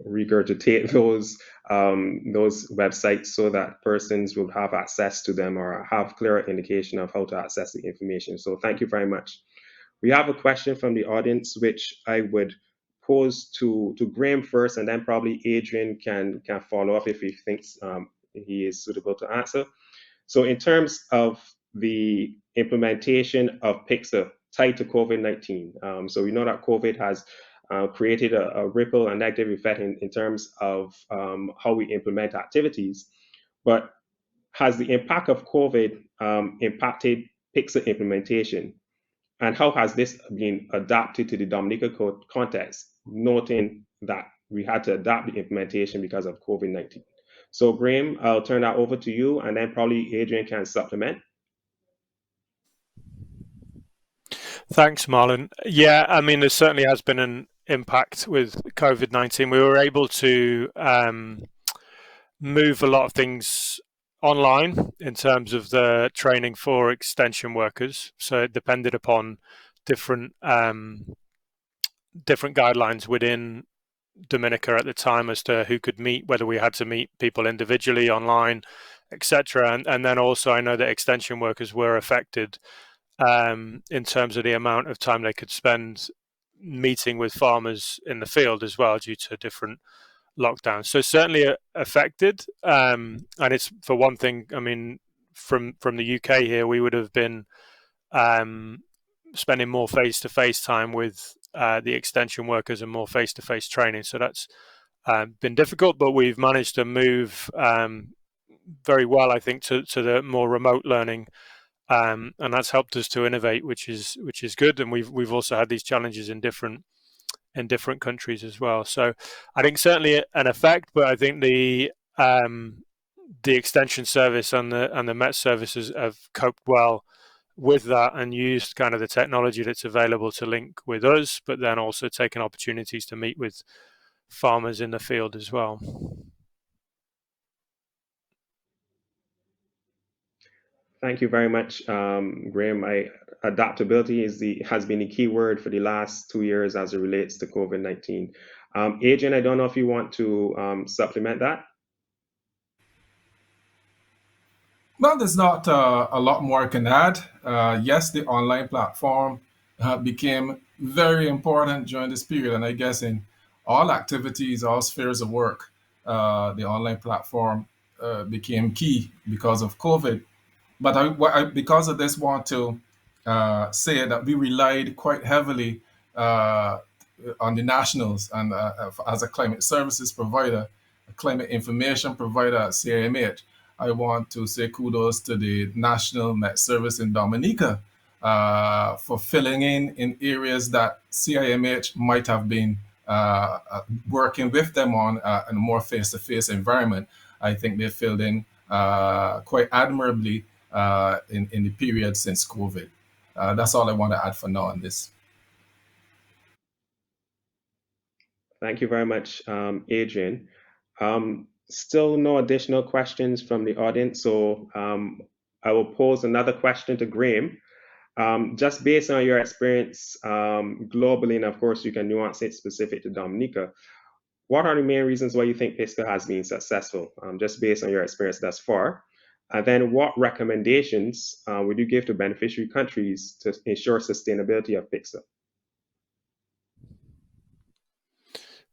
regurgitate those websites so that persons will have access to them or have clearer indication of how to access the information. So thank you very much. We have a question from the audience, which I would pose to Graham first, and then probably Adrian can follow up if he thinks he is suitable to answer. So in terms of the implementation of PICSA tied to COVID-19, so we know that COVID has created a ripple and negative effect in terms of how we implement activities, but has the impact of COVID impacted PICSA implementation? And how has this been adapted to the Dominica context, noting that we had to adapt the implementation because of COVID-19? So Graham, I'll turn that over to you, and then probably Adrian can supplement. Thanks, Marlon. Yeah, I mean, there certainly has been an impact with COVID-19. We were able to move a lot of things online in terms of the training for extension workers. So it depended upon different guidelines within Dominica at the time as to who could meet, whether we had to meet people individually, online, etc. And then also I know that extension workers were affected in terms of the amount of time they could spend meeting with farmers in the field as well due to different lockdowns. So certainly affected. And it's, for one thing, I mean, from the UK here, we would have been spending more face-to-face time with the extension workers and more face-to-face training. So that's been difficult, but we've managed to move very well, I think, to the more remote learning. And that's helped us to innovate, which is good. And we've also had these challenges in different countries as well. So I think certainly an effect, but I think the extension service and the Met services have coped well with that and used kind of the technology that's available to link with us, but then also taken opportunities to meet with farmers in the field as well. Thank you very much, Graham. Adaptability has been a key word for the last 2 years as it relates to COVID-19. Adrian, I don't know if you want to supplement that. Well, there's not a lot more I can add. Yes, the online platform became very important during this period, and I guess in all activities, all spheres of work, the online platform became key because of COVID. But because of this, want to say that we relied quite heavily on the nationals and as a climate services provider, a climate information provider at CIMH. I want to say kudos to the National Met Service in Dominica for filling in areas that CIMH might have been working with them on in a more face-to-face environment. I think they filled in quite admirably in the period since COVID. That's all I want to add for now on this. Thank you very much, Adrian. Still no additional questions from the audience, so I will pose another question to Graham. Just based on your experience globally, and of course you can nuance it specific to Dominica, what are the main reasons why you think PICSA has been successful, just based on your experience thus far? And then what recommendations would you give to beneficiary countries to ensure sustainability of PICSA?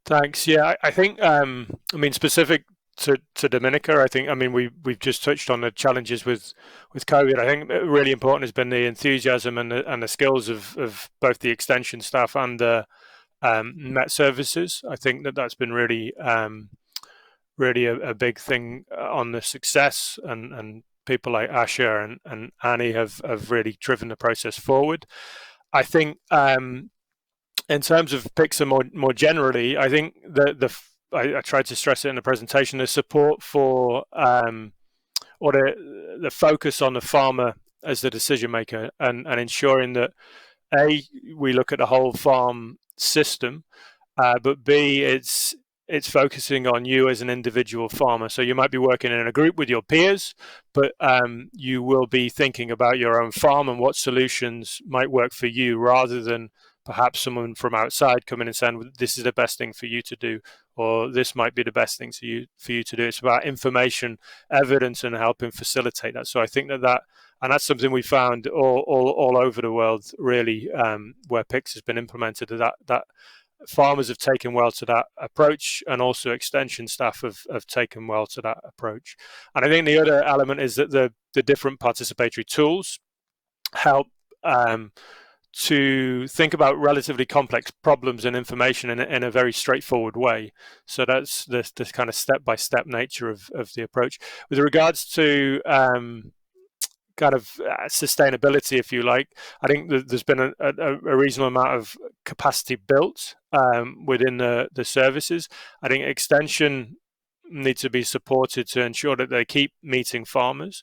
Thanks. Yeah, I think, I mean, specific to Dominica. I think, I mean, we've just touched on the challenges with COVID. I think really important has been the enthusiasm and the skills of both the extension staff and the Met services. I think that's been really really a big thing on the success, and people like Asha and Annie have really driven the process forward. I think in terms of PICSA more generally, I think I tried to stress it in the presentation, the support for or the focus on the farmer as the decision maker, and ensuring that we look at the whole farm system, but B, it's focusing on you as an individual farmer. So you might be working in a group with your peers, but you will be thinking about your own farm and what solutions might work for you, rather than perhaps someone from outside coming and saying, this is the best thing for you to do, or this might be the best thing for you to do. It's about information, evidence, and helping facilitate that. So I think and that's something we found all over the world, really, where PICS has been implemented, that farmers have taken well to that approach, and also extension staff have taken well to that approach. And I think the other element is that the different participatory tools help to think about relatively complex problems and information in a very straightforward way. So that's this kind of step-by-step nature of the approach. With regards to kind of sustainability, if you like, I think there's been a reasonable amount of capacity built within the services. I think extension needs to be supported to ensure that they keep meeting farmers,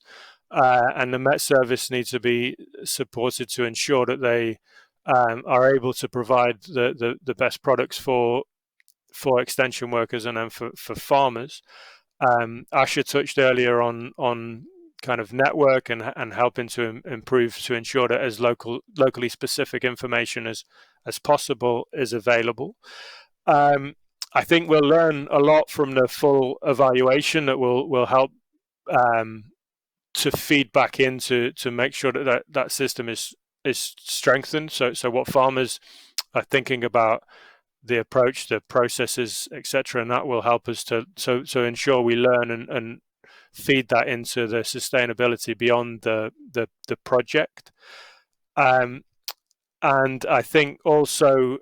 and the Met service needs to be supported to ensure that they are able to provide the best products for extension workers and then for farmers. Asha touched earlier on kind of network and helping to improve to ensure that as locally specific information as possible is available. I think we'll learn a lot from the full evaluation that will help to feed back into to make sure that system is strengthened. So what farmers are thinking about, the approach, the processes, etc., and that will help us to ensure we learn and feed that into the sustainability beyond the project. And I think also,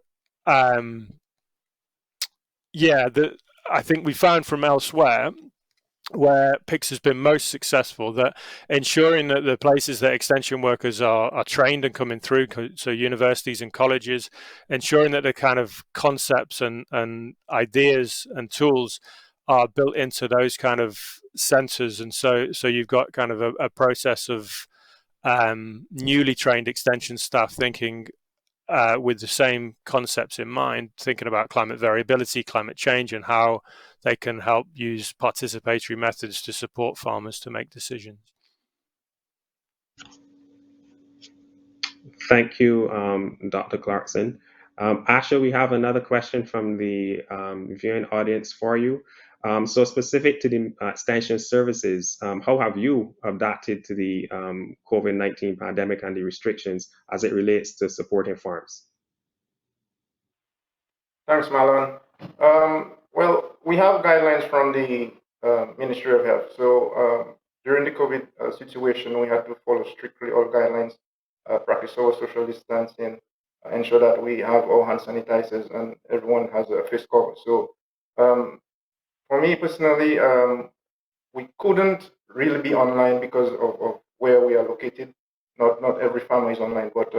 I think we found from elsewhere where PICS has been most successful, that ensuring that the places that extension workers are trained and coming through, so universities and colleges, ensuring that the kind of concepts and ideas and tools are built into those kind of centers. And so you've got kind of a process of newly trained extension staff thinking with the same concepts in mind, thinking about climate variability, climate change, and how they can help use participatory methods to support farmers to make decisions. Thank you, Dr. Clarkson. Asha, we have another question from the viewing audience for you. So specific to the extension services, how have you adapted to the COVID-19 pandemic and the restrictions as it relates to supporting farms? Thanks, Marlon. Well, we have guidelines from the Ministry of Health. So during the COVID situation, we had to follow strictly all guidelines, practice our social distancing, ensure that we have our hand sanitizers and everyone has a face cover. So for me personally, we couldn't really be online because of where we are located. Not every farmer is online, but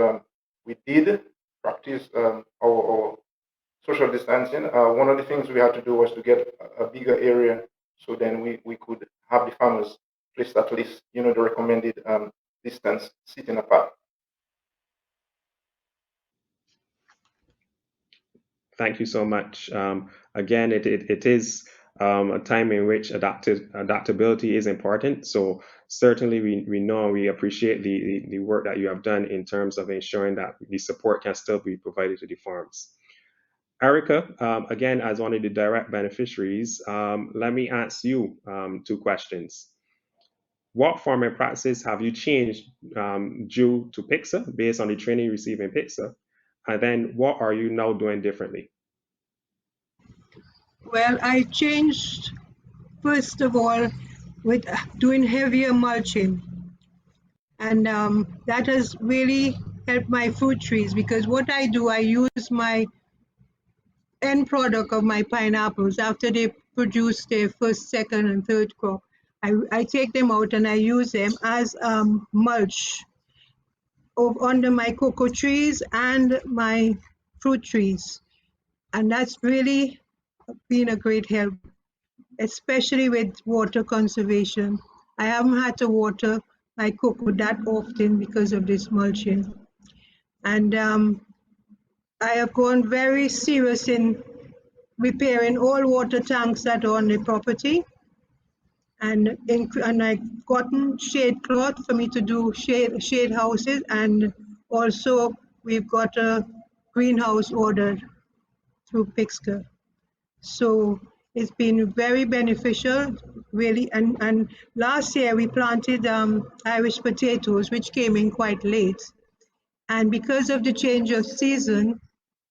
we did practice our social distancing. One of the things we had to do was to get a bigger area, so then we could have the farmers placed at least, the recommended distance, sitting apart. Thank you so much. Again, it is a time in which adaptability is important. So certainly we know, we appreciate the work that you have done in terms of ensuring that the support can still be provided to the farms. Erica, again, as one of the direct beneficiaries, let me ask you two questions. What farming practices have you changed due to PICSA, based on the training you received in PICSA? And then what are you now doing differently? Well, I changed first of all, with doing heavier mulching. And that has really helped my fruit trees, because what I do, I use my end product of my pineapples after they produce their first, second, and third crop. I take them out and I use them as mulch under my cocoa trees and my fruit trees. And that's really been a great help, especially with water conservation. I haven't had to water my cocoa that often because of this mulching. And I have gone very serious in repairing all water tanks that are on the property. And I've gotten shade cloth for me to do shade houses. And also we've got a greenhouse ordered through PICSA. So it's been very beneficial, really. And last year we planted Irish potatoes, which came in quite late. And because of the change of season,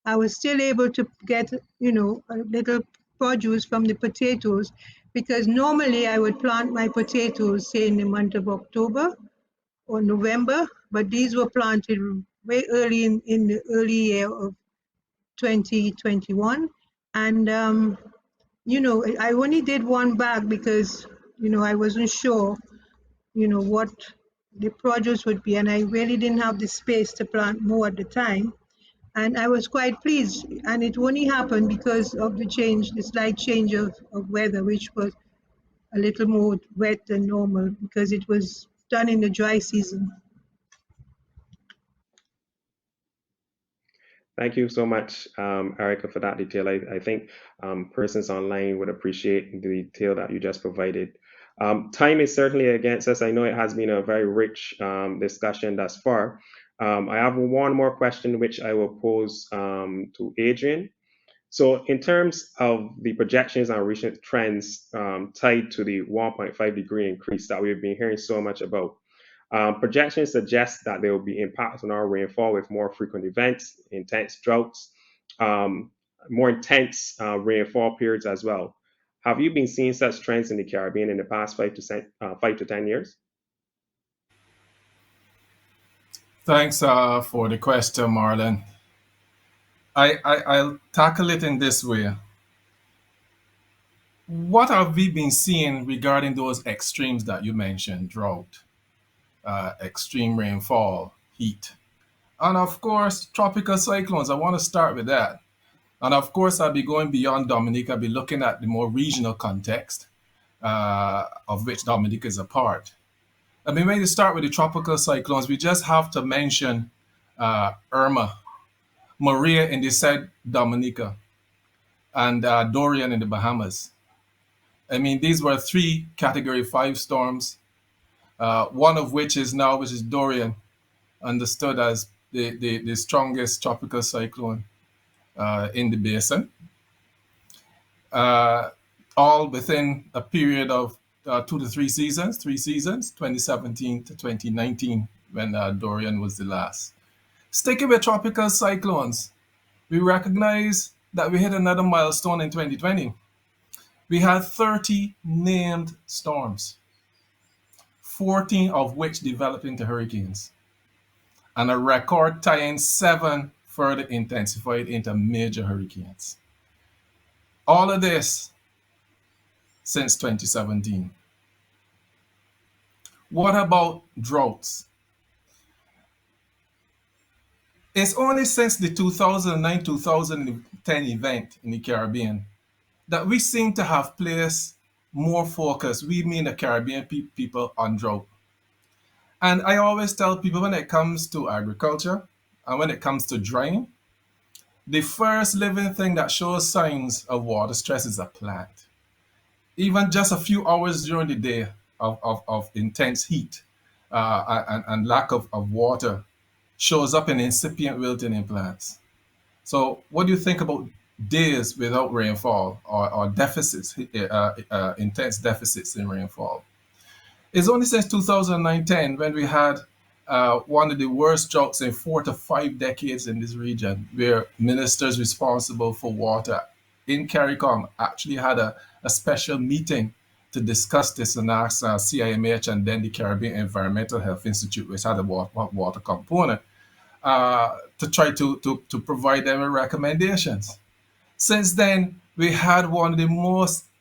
I was still able to get, a little produce from the potatoes, because normally I would plant my potatoes, say, in the month of October or November, but these were planted way early in the early year of 2021. And, I only did one bag because, I wasn't sure, what the produce would be. And I really didn't have the space to plant more at the time. And I was quite pleased. And it only happened because of the slight change of weather, which was a little more wet than normal because it was done in the dry season. Thank you so much, Erica, for that detail. I think persons online would appreciate the detail that you just provided. Time is certainly against us. I know it has been a very rich discussion thus far. I have one more question which I will pose to Adrian. So in terms of the projections and recent trends tied to the 1.5 degree increase that we've been hearing so much about, projections suggest that there will be impacts on our rainfall with more frequent events, intense droughts, more intense rainfall periods as well. Have you been seeing such trends in the Caribbean in the past 5 to 10 years? Thanks for the question, Marlon. I'll tackle it in this way. What have we been seeing regarding those extremes that you mentioned? Drought, extreme rainfall, heat, and of course, tropical cyclones. I want to start with that. And of course, I'll be going beyond Dominica, I'll be looking at the more regional context of which Dominica is a part. I mean, when you start with the tropical cyclones, we just have to mention Irma, Maria in the South Dominica, and Dorian in the Bahamas. I mean, these were three Category 5 storms, one of which is now, which is Dorian, understood as the strongest tropical cyclone in the basin. All within a period of 3 seasons, 2017 to 2019, when Dorian was the last. Sticking with tropical cyclones, we recognize that we hit another milestone in 2020. We had 30 named storms, 14 of which developed into hurricanes, and a record tying 7 further intensified into major hurricanes. All of this since 2017. What about droughts? It's only since the 2009-2010 event in the Caribbean that we seem to have placed more focus, we mean the Caribbean people, on drought. And I always tell people, when it comes to agriculture and when it comes to drying, the first living thing that shows signs of water stress is a plant. Even just a few hours during the day of intense heat and lack of water shows up in incipient wilting in plants. So what do you think about days without rainfall or deficits, intense deficits in rainfall? It's only since 2009-10 when we had one of the worst droughts in 4 to 5 decades in this region, where ministers responsible for water in CARICOM actually had a special meeting to discuss this and asked CIMH and then the Caribbean Environmental Health Institute, which had a water component, to try to provide them with recommendations. Since then, we had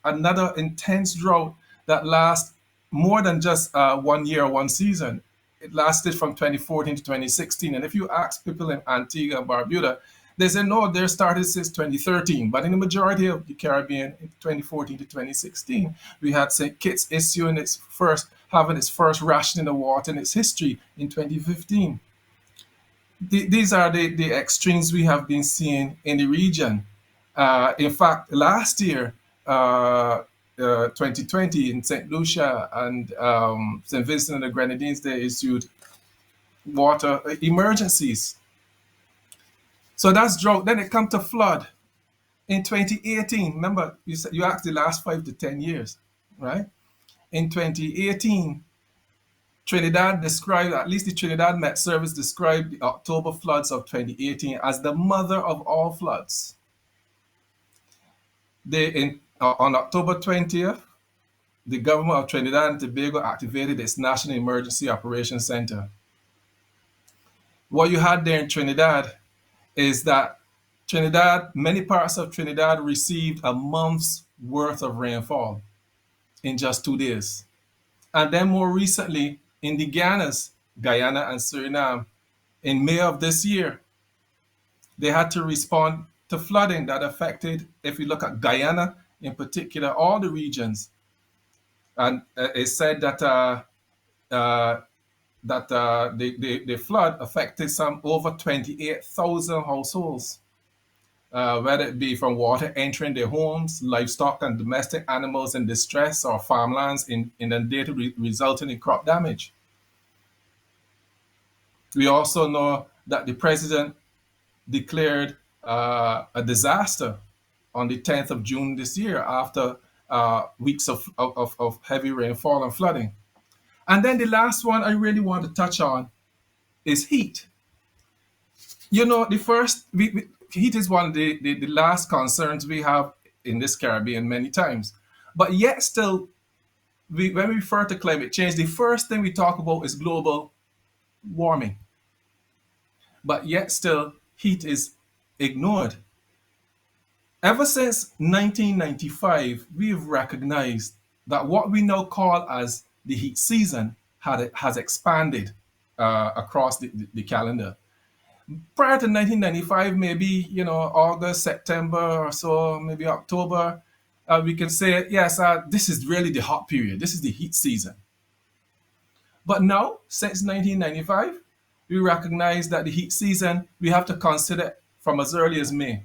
another intense drought that lasts more than just 1 year, one season. It lasted from 2014 to 2016. And if you ask people in Antigua and Barbuda, they say, no, they started since 2013. But in the majority of the Caribbean, in 2014 to 2016, we had St. Kitts having its first rationing of water in its history in 2015. These are the extremes we have been seeing in the region. In fact, last year, 2020, in St. Lucia and St. Vincent and the Grenadines, they issued water emergencies. So that's drought. Then it comes to flood. In 2018, remember, you asked the last 5 to 10 years, right? In 2018, Trinidad described, at least the Trinidad Met Service described the October floods of 2018 as the mother of all floods. On October 20th, the government of Trinidad and Tobago activated its National Emergency Operations Center. What you had there in Trinidad is that many parts of Trinidad received a month's worth of rainfall in just 2 days. And then more recently, in the Guyana and Suriname, in May of this year, they had to respond to flooding that affected, if you look at Guyana in particular, all the regions. And it said that the flood affected over 28,000 households, whether it be from water entering their homes, livestock and domestic animals in distress, or farmlands inundated, resulting in crop damage. We also know that the president declared a disaster on the 10th of June this year after weeks of heavy rainfall and flooding. And then the last one I really want to touch on is heat. You know, heat is one of the last concerns we have in this Caribbean many times. But yet still, when we refer to climate change, the first thing we talk about is global warming. But yet still, heat is ignored. Ever since 1995, we've recognized that what we now call as the heat season has expanded across the calendar. Prior to 1995, maybe, August, September or so, maybe October, we can say, yes, this is really the hot period. This is the heat season. But now, since 1995, we recognize that the heat season, we have to consider from as early as May.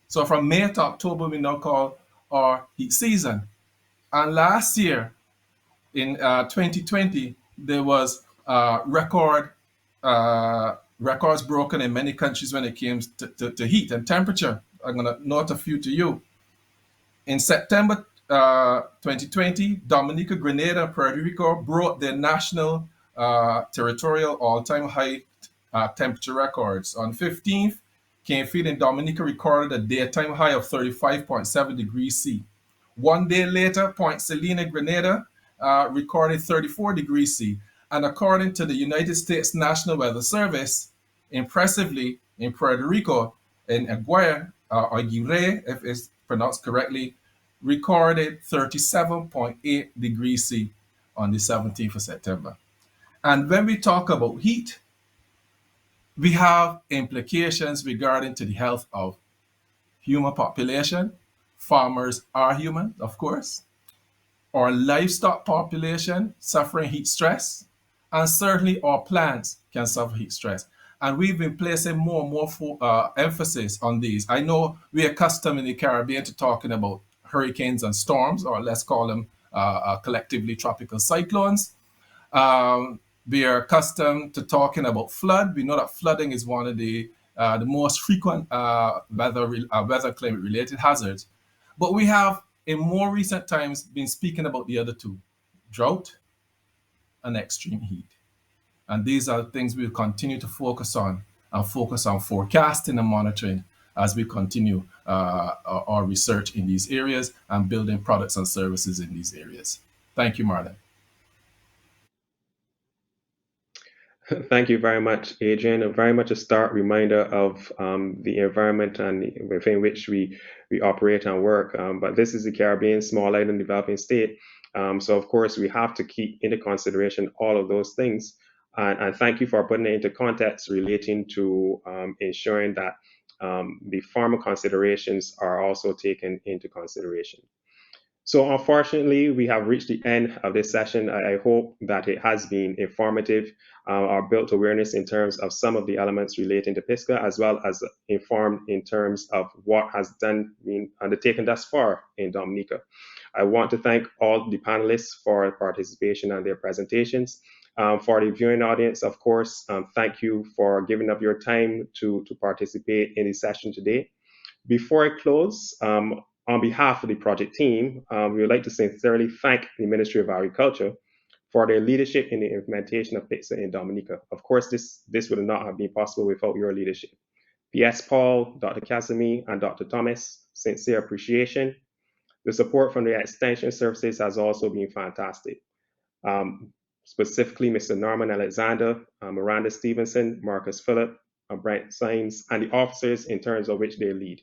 So from May to October, we now call our heat season. And last year, in 2020, there was records broken in many countries when it came to heat and temperature. I'm going to note a few to you. In September 2020, Dominica, Grenada, and Puerto Rico broke their national territorial all-time high temperature records. On 15th, Cape Verde in Dominica recorded a daytime high of 35.7 degrees C. 1 day later, Point Selena, Grenada, recorded 34 degrees C. And according to the United States National Weather Service, impressively, in Puerto Rico, in Aguirre, if it's pronounced correctly, recorded 37.8 degrees C on the 17th of September. And when we talk about heat, we have implications regarding to the health of human population. Farmers are human, of course. Our livestock population suffering heat stress, and certainly our plants can suffer heat stress. And we've been placing more and more emphasis on these. I know we're accustomed in the Caribbean to talking about hurricanes and storms, or let's call them collectively tropical cyclones. We are accustomed to talking about flood. We know that flooding is one of the most frequent weather climate related hazards. But we have, in more recent times, been speaking about the other two, drought and extreme heat. And these are things we'll continue to focus on forecasting and monitoring as we continue our research in these areas and building products and services in these areas. Thank you, Marlon. Thank you very much, Adrian. Very much a stark reminder of the environment and within which we operate and work. But this is the Caribbean, small island developing state. So of course, we have to keep into consideration all of those things. And thank you for putting it into context relating to ensuring that the farmer considerations are also taken into consideration. So unfortunately, we have reached the end of this session. I hope that it has been informative or built awareness in terms of some of the elements relating to PICSA, as well as informed in terms of what has been undertaken thus far in Dominica. I want to thank all the panelists for their participation and their presentations. For the viewing audience, of course, thank you for giving up your time to participate in the session today. Before I close, on behalf of the project team, we would like to sincerely thank the Ministry of Agriculture for their leadership in the implementation of PICSA in Dominica. Of course, this would not have been possible without your leadership. P.S. Paul, Dr. Casimir, and Dr. Thomas, sincere appreciation. The support from the Extension Services has also been fantastic. Specifically, Mr. Norman Alexander, Miranda Stevenson, Marcus Phillip, Brent Symes, and the officers in terms of which they lead.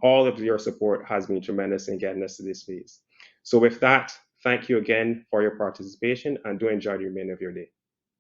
All of your support has been tremendous in getting us to this phase. So with that, thank you again for your participation and do enjoy the remainder of your day.